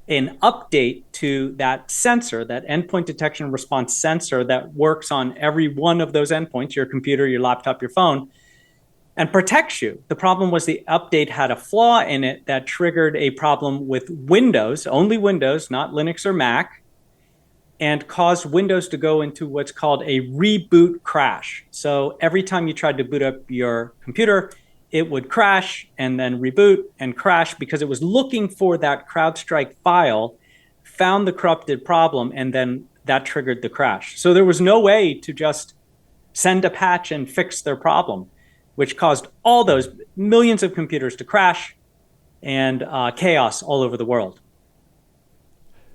an update to that sensor, that endpoint detection and response sensor that works on every one of those endpoints, your computer, your laptop, your phone, and protects you. The problem was the update had a flaw in it that triggered a problem with Windows, only Windows, not Linux or Mac, and caused Windows to go into what's called a reboot crash. So every time you tried to boot up your computer, it would crash and then reboot and crash because it was looking for that CrowdStrike file, found the corrupted problem, and then that triggered the crash. So there was no way to just send a patch and fix their problem, which caused all those millions of computers to crash and chaos all over the world.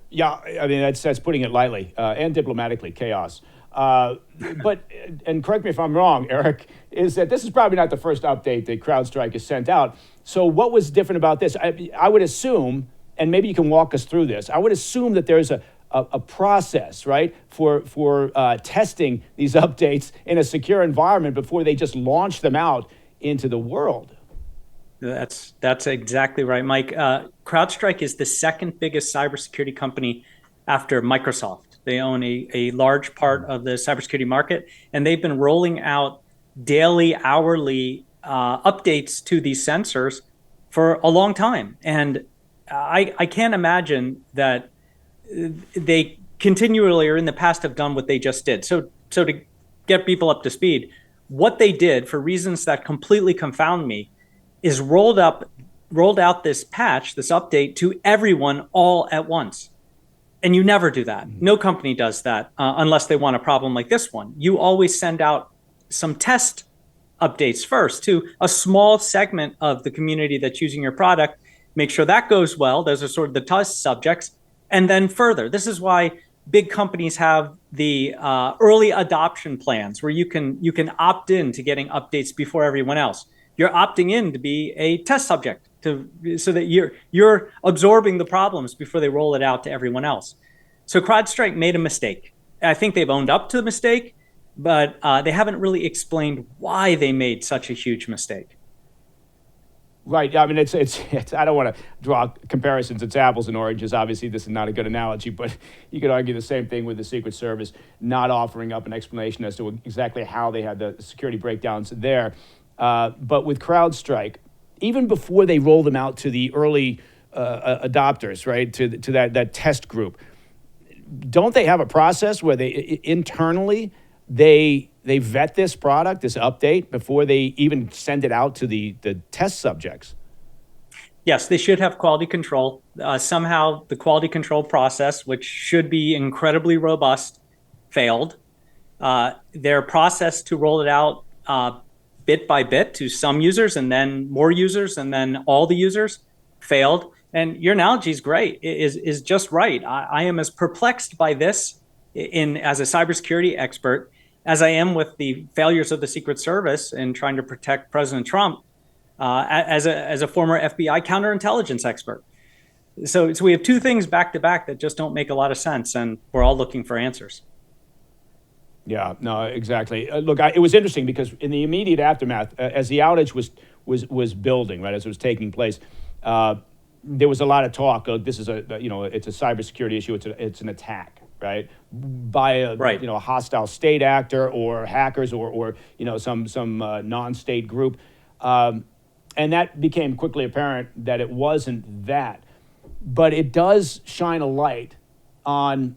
Yeah, I mean, that's putting it lightly and diplomatically, chaos. But, and correct me if I'm wrong, Eric, is that this is probably not the first update that CrowdStrike has sent out. So what was different about this? I would assume, and maybe you can walk us through this, I would assume that there's a process, right, for testing these updates in a secure environment before they just launch them out into the world. That's exactly right, Mike. CrowdStrike is the second biggest cybersecurity company after Microsoft. They own a large part of the cybersecurity market, and they've been rolling out daily, hourly updates to these sensors for a long time. And I can't imagine that they continually or in the past have done what they just did. So to get people up to speed, what they did, for reasons that completely confound me, is rolled out this patch, this update to everyone all at once. And you never do that. No company does that unless they want a problem like this one. You always send out some test updates first to a small segment of the community that's using your product, make sure that goes well. Those are sort of the test subjects. And then further, this is why big companies have the early adoption plans where you can opt in to getting updates before everyone else. You're opting in to be a test subject so that you're absorbing the problems before they roll it out to everyone else. So CrowdStrike made a mistake. I think they've owned up to the mistake, but they haven't really explained why they made such a huge mistake. Right. I mean, it's I don't want to draw comparisons. It's apples and oranges. Obviously, this is not a good analogy, but you could argue the same thing with the Secret Service not offering up an explanation as to exactly how they had the security breakdowns there. But with CrowdStrike, even before they rolled them out to the early adopters, right, to that test group, don't they have a process where they internally they vet this product, this update, before they even send it out to the test subjects? Yes, they should have quality control. Somehow the quality control process, which should be incredibly robust, failed. Their process to roll it out bit by bit to some users and then more users and then all the users failed. And your analogy is great, is just right. I am as perplexed by this as a cybersecurity expert as I am with the failures of the Secret Service in trying to protect President Trump as a former FBI counterintelligence expert. So we have two things back to back that just don't make a lot of sense, and we're all looking for answers. Yeah, no, exactly. Look, it was interesting because in the immediate aftermath, as the outage was building, right, as it was taking place, there was a lot of talk. This is it's a cybersecurity issue. It's an attack, right, by a hostile state actor or hackers or some non-state group, and that became quickly apparent that it wasn't that, but it does shine a light on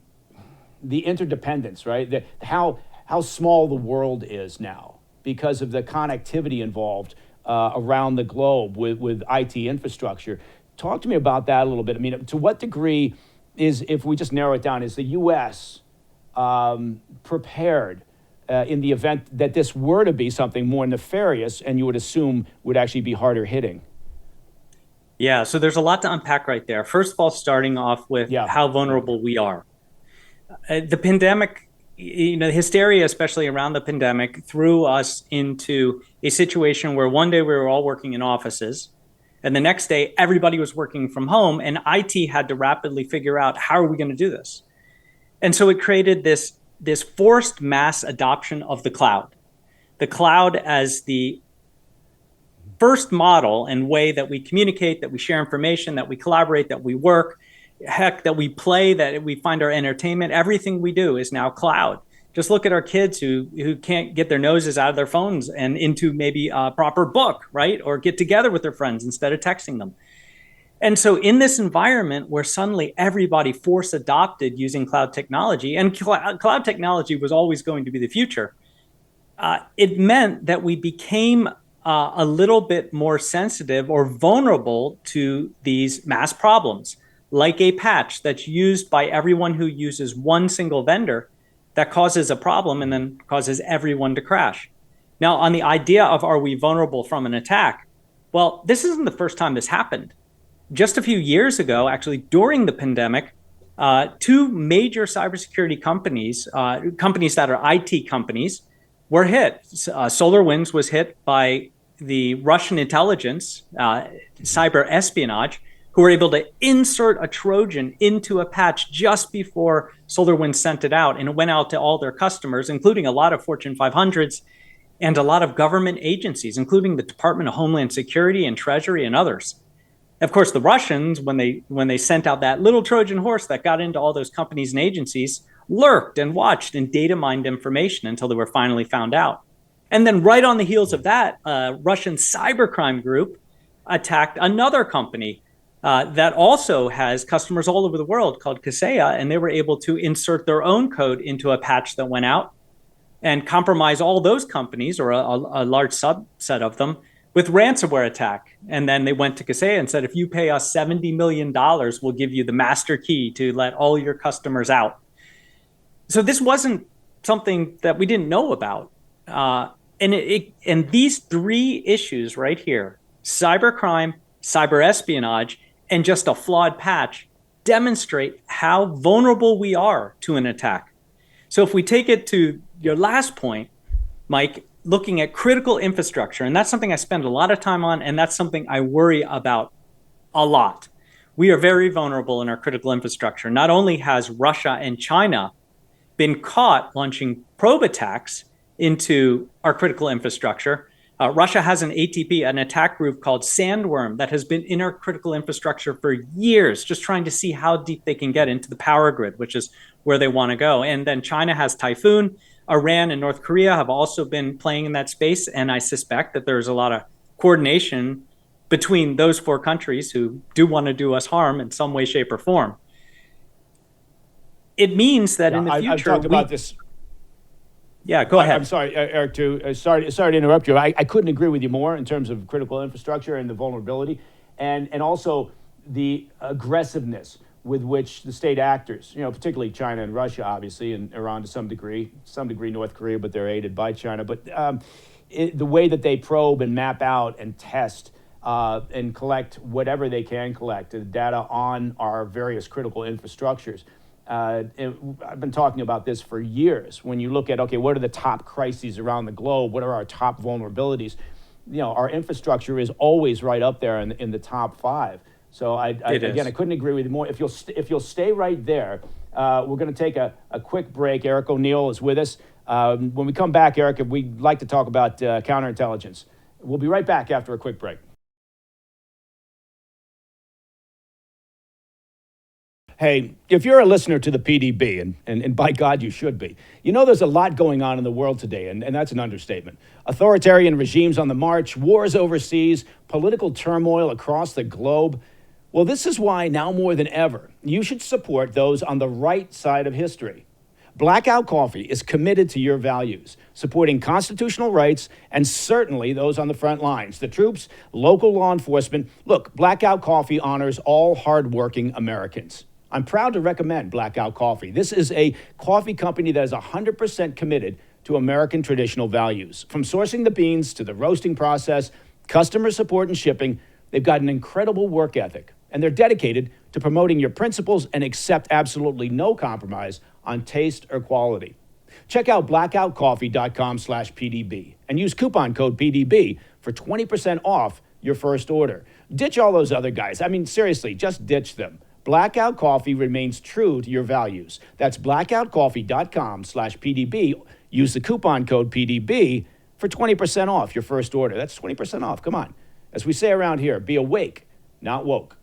the interdependence, right? How small the world is now because of the connectivity involved around the globe with IT infrastructure. Talk to me about that a little bit. I mean, to what degree if we just narrow it down, is the U.S. Prepared in the event that this were to be something more nefarious and you would assume would actually be harder hitting? Yeah, so there's a lot to unpack right there. First of all, starting off with how vulnerable we are. The pandemic, the hysteria, especially around the pandemic, threw us into a situation where one day we were all working in offices, and the next day everybody was working from home, and IT had to rapidly figure out how are we going to do this. And so it created this forced mass adoption of the cloud. The cloud as the first model and way that we communicate, that we share information, that we collaborate, that we work, heck, that we play, that we find our entertainment. Everything we do is now cloud. Just look at our kids who can't get their noses out of their phones and into maybe a proper book, right? Or get together with their friends instead of texting them. And so in this environment where suddenly everybody force adopted using cloud technology, and cloud technology was always going to be the future, it meant that we became a little bit more sensitive or vulnerable to these mass problems, like a patch that's used by everyone who uses one single vendor that causes a problem and then causes everyone to crash. Now, on the idea of are we vulnerable from an attack? Well, this isn't the first time this happened. Just a few years ago, actually during the pandemic, two major cybersecurity companies, companies that are IT companies, were hit. SolarWinds was hit by the Russian intelligence, cyber espionage, who were able to insert a Trojan into a patch just before SolarWinds sent it out. And it went out to all their customers, including a lot of Fortune 500s. and a lot of government agencies, including the Department of Homeland Security and Treasury and others. Of course, the Russians, when they sent out that little Trojan horse that got into all those companies and agencies, lurked and watched and data mined information until they were finally found out. And then right on the heels of that, a Russian cybercrime group attacked another company that also has customers all over the world called Kaseya, and they were able to insert their own code into a patch that went out and compromise all those companies, or a large subset of them, with ransomware attack. And then they went to Kaseya and said, if you pay us $70 million, we'll give you the master key to let all your customers out. So this wasn't something that we didn't know about. And these three issues right here, cybercrime, cyber espionage, and just a flawed patch, demonstrate how vulnerable we are to an attack. So if we take it to your last point, Mike, looking at critical infrastructure, and that's something I spend a lot of time on, and that's something I worry about a lot. We are very vulnerable in our critical infrastructure. Not only has Russia and China been caught launching probe attacks into our critical infrastructure, Russia has an ATP, an attack group called Sandworm, that has been in our critical infrastructure for years, just trying to see how deep they can get into the power grid, which is where they want to go. And then China has Typhoon. Iran and North Korea have also been playing in that space, and I suspect that there's a lot of coordination between those four countries who do want to do us harm in some way, shape, or form. It means that in the future, I've talked about this. Yeah, go ahead. I'm sorry, Eric. Sorry to interrupt you. I couldn't agree with you more in terms of critical infrastructure and the vulnerability, and also the aggressiveness with which the state actors, particularly China and Russia, obviously, and Iran to some degree North Korea, but they're aided by China. But the way that they probe and map out and test and collect whatever they can collect, data on our various critical infrastructures. I've been talking about this for years. When you look at, okay, what are the top crises around the globe? What are our top vulnerabilities? Our infrastructure is always right up there in the top five. So I couldn't agree with you more. If you'll stay right there, we're going to take a quick break. Eric O'Neill is with us. When we come back, Eric, we'd like to talk about counterintelligence. We'll be right back after a quick break. Hey, if you're a listener to the PDB, and by God you should be, there's a lot going on in the world today, and that's an understatement. Authoritarian regimes on the march, wars overseas, political turmoil across the globe. Well, this is why now more than ever, you should support those on the right side of history. Blackout Coffee is committed to your values, supporting constitutional rights and certainly those on the front lines, the troops, local law enforcement. Look, Blackout Coffee honors all hardworking Americans. I'm proud to recommend Blackout Coffee. This is a coffee company that is 100% committed to American traditional values. From sourcing the beans to the roasting process, customer support and shipping, they've got an incredible work ethic, and they're dedicated to promoting your principles and accept absolutely no compromise on taste or quality. Check out blackoutcoffee.com/PDB and use coupon code PDB for 20% off your first order. Ditch all those other guys. I mean, seriously, just ditch them. Blackout Coffee remains true to your values. That's blackoutcoffee.com/PDB. Use the coupon code PDB for 20% off your first order. That's 20% off. Come on. As we say around here, be awake, not woke.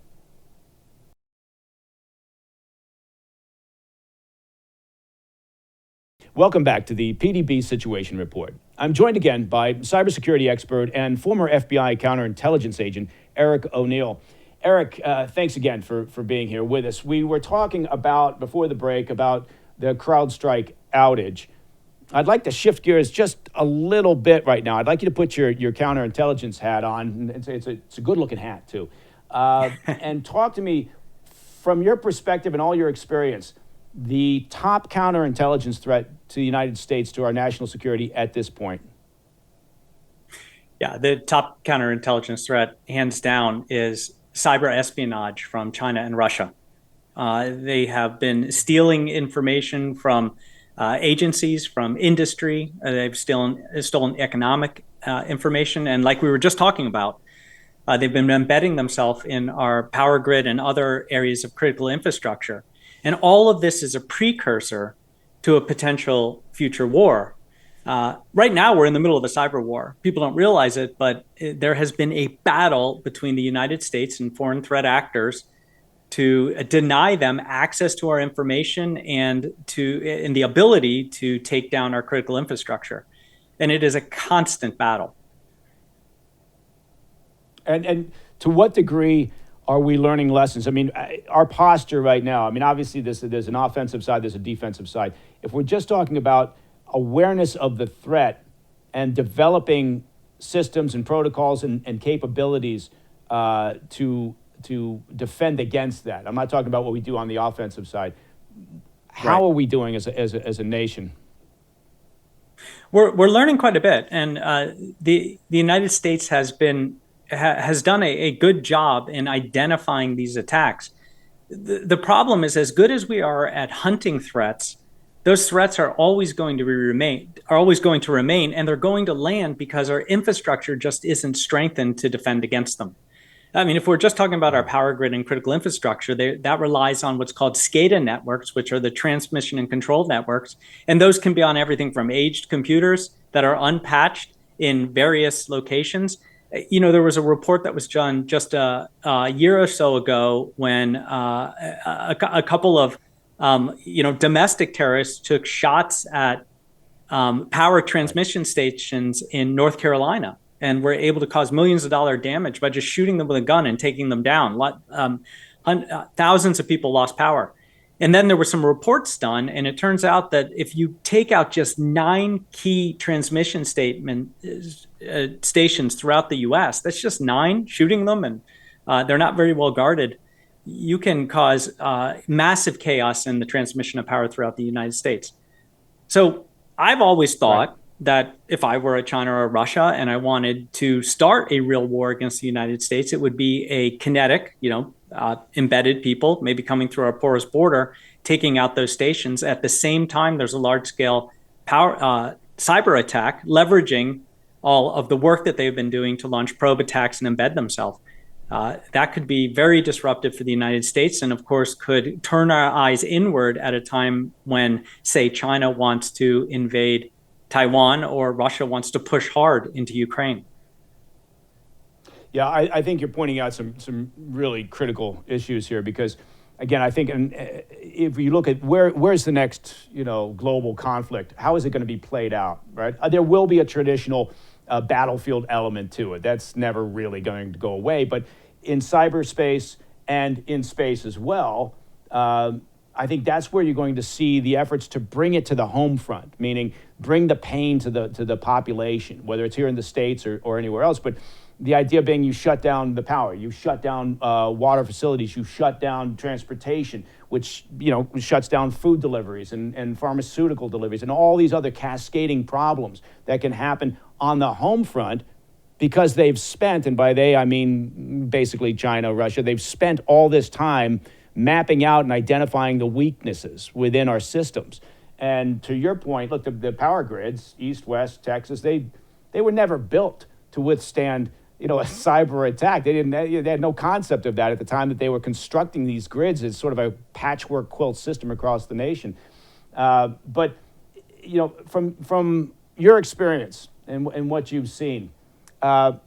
Welcome back to the PDB Situation Report. I'm joined again by cybersecurity expert and former FBI counterintelligence agent, Eric O'Neill. Eric, thanks again for being here with us. We were talking about, before the break, about the CrowdStrike outage. I'd like to shift gears just a little bit right now. I'd like you to put your counterintelligence hat on. It's a good-looking hat, too. And talk to me, from your perspective and all your experience, the top counterintelligence threat to the United States, to our national security at this point. Yeah, the top counterintelligence threat, hands down, is cyber espionage from China and Russia. They have been stealing information from agencies, from industry. They've stolen economic information. And like we were just talking about, they've been embedding themselves in our power grid and other areas of critical infrastructure. And all of this is a precursor to a potential future war. Right now, we're in the middle of a cyber war. People don't realize it, but there has been a battle between the United States and foreign threat actors to deny them access to our information and the ability to take down our critical infrastructure. And it is a constant battle. And to what degree are we learning lessons? I mean, our posture right now, I mean, obviously there's an offensive side, there's a defensive side. If we're just talking about awareness of the threat and developing systems and protocols and capabilities to defend against that, I'm not talking about what we do on the offensive side. How are we doing as a nation? We're learning quite a bit, and the United States has done a good job in identifying these attacks. The problem is, as good as we are at hunting threats, those threats are always going to remain, and they're going to land because our infrastructure just isn't strengthened to defend against them. I mean, if we're just talking about our power grid and critical infrastructure, that relies on what's called SCADA networks, which are the transmission and control networks. And those can be on everything from aged computers that are unpatched in various locations. You know, there was a report that was done just a year or so ago when a couple of domestic terrorists took shots at power transmission stations in North Carolina and were able to cause millions of dollar damage by just shooting them with a gun and taking them down. Thousands of people lost power. And then there were some reports done, and it turns out that if you take out just 9 key transmission stations throughout the U.S., that's just 9, shooting them, and they're not very well guarded, you can cause massive chaos in the transmission of power throughout the United States. So I've always thought that if I were a China or a Russia and I wanted to start a real war against the United States, it would be a kinetic, embedded people, maybe coming through our porous border, taking out those stations. At the same time, there's a large-scale cyber attack, leveraging all of the work that they've been doing to launch probe attacks and embed themselves. That could be very disruptive for the United States, and of course could turn our eyes inward at a time when, say, China wants to invade Taiwan or Russia wants to push hard into Ukraine. Yeah, I think you're pointing out some really critical issues here because, again, I think if you look at where's the next global conflict, how is it going to be played out, right? There will be a traditional battlefield element to it. That's never really going to go away. But in cyberspace and in space as well, I think that's where you're going to see the efforts to bring it to the home front, meaning bring the pain to the population, whether it's here in the States or anywhere else. But the idea being you shut down the power, you shut down water facilities, you shut down transportation, which shuts down food deliveries and pharmaceutical deliveries and all these other cascading problems that can happen on the home front because they've spent, and by they I mean basically China, Russia, they've spent all this time mapping out and identifying the weaknesses within our systems. And to your point, look, the power grids, East, West, Texas, they were never built to withstand a cyber attack. They had no concept of that at the time that they were constructing these grids as sort of a patchwork quilt system across the nation. But from your experience and what you've seen, are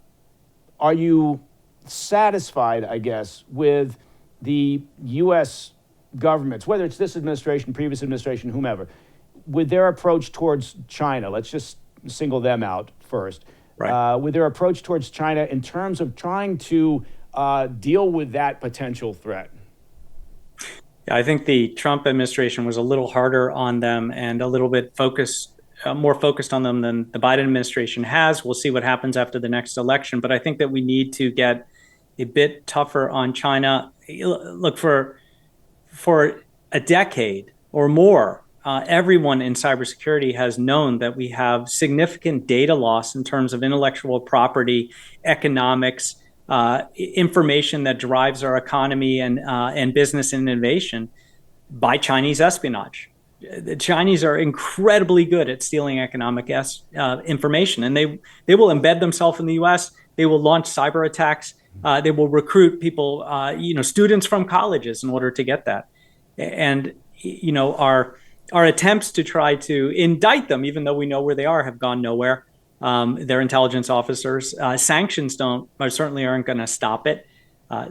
you satisfied, I guess, with the U.S. governments, whether it's this administration, previous administration, whomever, with their approach towards China? Let's just single them out first. Right. With their approach towards China in terms of trying to deal with that potential threat? Yeah, I think the Trump administration was a little harder on them and a little bit more focused on them than the Biden administration has. We'll see what happens after the next election. But I think that we need to get a bit tougher on China. Look, for a decade or more, everyone in cybersecurity has known that we have significant data loss in terms of intellectual property, economics, information that drives our economy and business and innovation by Chinese espionage. The Chinese are incredibly good at stealing economic information, and they will embed themselves in the U.S. They will launch cyber attacks. They will recruit people, students from colleges in order to get that. And, our attempts to try to indict them, even though we know where they are, have gone nowhere. They're intelligence officers. Sanctions certainly aren't going to stop it.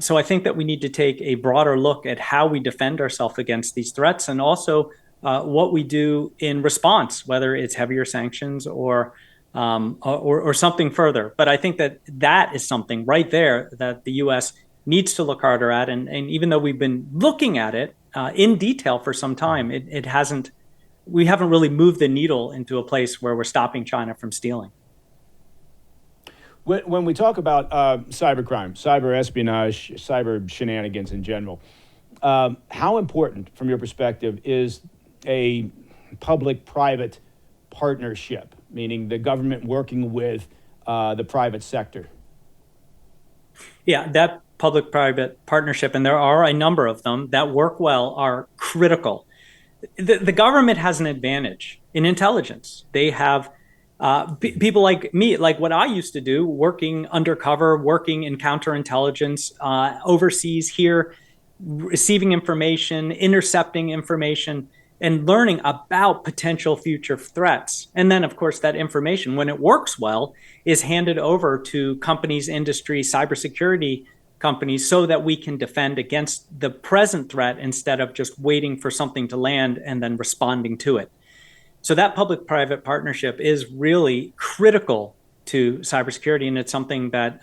So I think that we need to take a broader look at how we defend ourselves against these threats, and also what we do in response, whether it's heavier sanctions or something further. But I think that is something right there that the U.S. needs to look harder at. And even though we've been looking at it in detail for some time, we haven't really moved the needle into a place where we're stopping China from stealing. When we talk about cybercrime, cyber espionage, cyber shenanigans in general, how important, from your perspective, is a public-private partnership, meaning the government working with the private sector? Yeah, that public-private partnership, and there are a number of them that work well, are critical. The government has an advantage in intelligence. They have people like me, like what I used to do, working undercover, working in counterintelligence, overseas here, receiving information, intercepting information, and learning about potential future threats. And then, of course, that information, when it works well, is handed over to companies, industry, cybersecurity companies, so that we can defend against the present threat instead of just waiting for something to land and then responding to it. So that public-private partnership is really critical to cybersecurity, and it's something that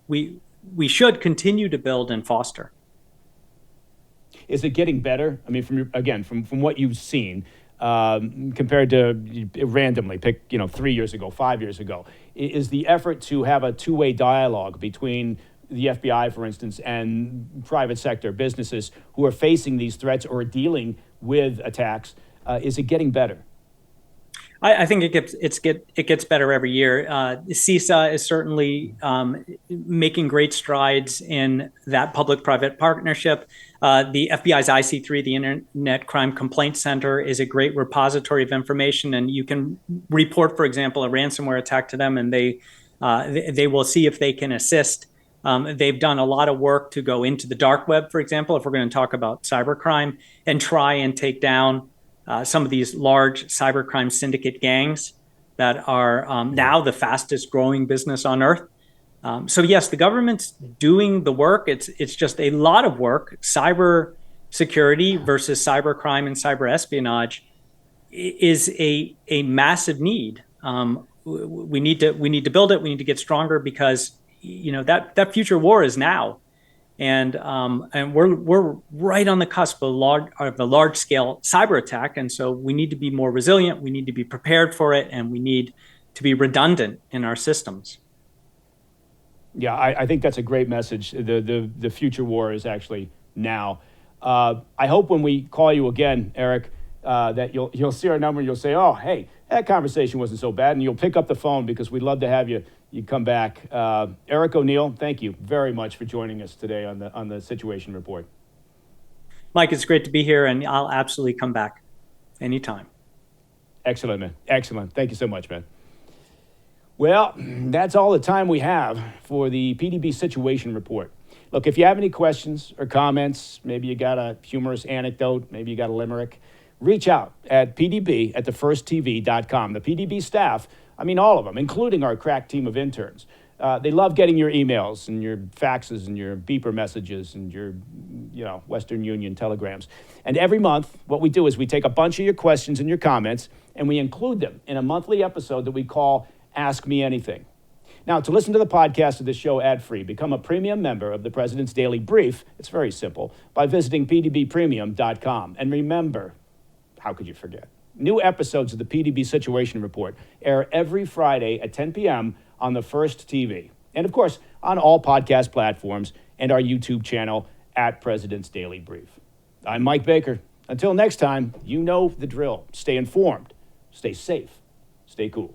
we should continue to build and foster. Is it getting better? I mean, from what you've seen, compared to randomly pick 3 years ago, 5 years ago, is the effort to have a two-way dialogue between the FBI, for instance, and private sector businesses who are facing these threats or dealing with attacks, is it getting better? I think it gets better every year. CISA is certainly making great strides in that public-private partnership. The FBI's IC3, the Internet Crime Complaint Center, is a great repository of information, and you can report, for example, a ransomware attack to them, and they will see if they can assist. They've done a lot of work to go into the dark web, for example, if we're going to talk about cybercrime, and try and take down some of these large cybercrime syndicate gangs that are now the fastest growing business on earth. So yes, the government's doing the work. It's just a lot of work. Cyber security versus cybercrime and cyber espionage is a massive need. We need to build it. We need to get stronger, because that future war is now. And we're right on the cusp of a large scale cyber attack, and so we need to be more resilient. We need to be prepared for it, and we need to be redundant in our systems. Yeah, I think that's a great message. The future war is actually now. I hope when we call you again, Eric, that you'll see our number and you'll say, "Oh, hey, that conversation wasn't so bad," and you'll pick up the phone, because we'd love to have you come back. Eric O'Neill, thank you very much for joining us today on the Situation Report. Mike, it's great to be here, and I'll absolutely come back anytime. Excellent, man. Excellent. Thank you so much, man. Well, that's all the time we have for the PDB Situation Report. Look, if you have any questions or comments, maybe you got a humorous anecdote, maybe you got a limerick, reach out at pdb@thefirsttv.com. The PDB staff, I mean all of them, including our crack team of interns, they love getting your emails and your faxes and your beeper messages and your Western Union telegrams. And every month, what we do is we take a bunch of your questions and your comments, and we include them in a monthly episode that we call Ask Me Anything. Now, to listen to the podcast of this show ad-free, become a premium member of the President's Daily Brief. It's very simple, by visiting pdbpremium.com. And remember, how could you forget? New episodes of the PDB Situation Report air every Friday at 10 p.m. on the First TV. And of course, on all podcast platforms and our YouTube channel at President's Daily Brief. I'm Mike Baker. Until next time, you know the drill. Stay informed, stay safe, stay cool.